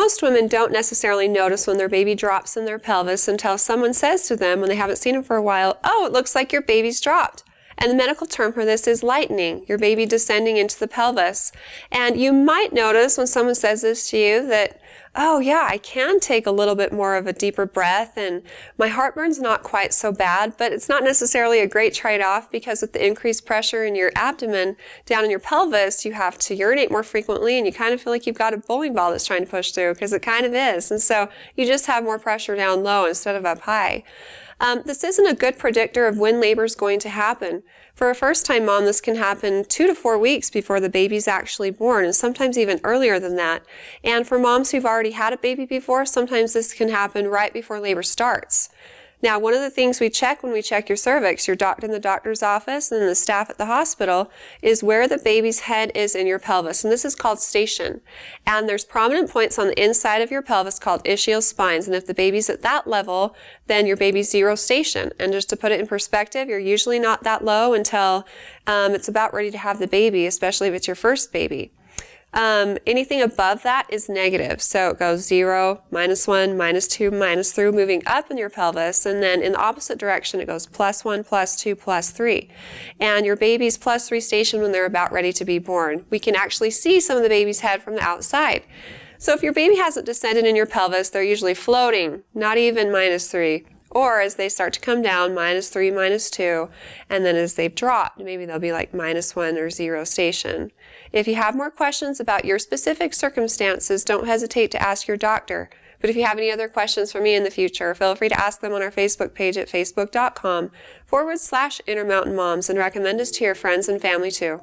Most women don't necessarily notice when their baby drops in their pelvis until someone says to them when they haven't seen them for a while, "Oh, it looks like your baby's dropped." And the medical term for this is lightening, your baby descending into the pelvis. And you might notice when someone says this to you that, "Oh yeah, I can take a little bit more of a deeper breath and my heartburn's not quite so bad," but it's not necessarily a great trade-off because with the increased pressure in your abdomen down in your pelvis, you have to urinate more frequently and you kind of feel like you've got a bowling ball that's trying to push through, because it kind of is. And so you just have more pressure down low instead of up high. This isn't a good predictor of when labor is going to happen. For a first-time mom, this can happen 2 to 4 weeks before the baby's actually born, and sometimes even earlier than that. And for moms who've already had a baby before, sometimes this can happen right before labor starts. Now, one of the things we check when we check your cervix, your doctor in the doctor's office and the staff at the hospital, is where the baby's head is in your pelvis. And this is called station. And there's prominent points on the inside of your pelvis called ischial spines. And if the baby's at that level, then your baby's zero station. And just to put it in perspective, you're usually not that low until it's about ready to have the baby, especially if it's your first baby. Anything above that is negative. So it goes 0, -1, -2, -3, moving up in your pelvis. And then in the opposite direction, it goes +1, +2, +3. And your baby's +3 station when they're about ready to be born. We can actually see some of the baby's head from the outside. So if your baby hasn't descended in your pelvis, they're usually floating, not even -3. Or as they start to come down, -3, -2, and then as they've dropped, maybe they'll be like -1 or 0 station. If you have more questions about your specific circumstances, don't hesitate to ask your doctor. But if you have any other questions for me in the future, feel free to ask them on our Facebook page at facebook.com/Intermountain Moms, and recommend us to your friends and family too.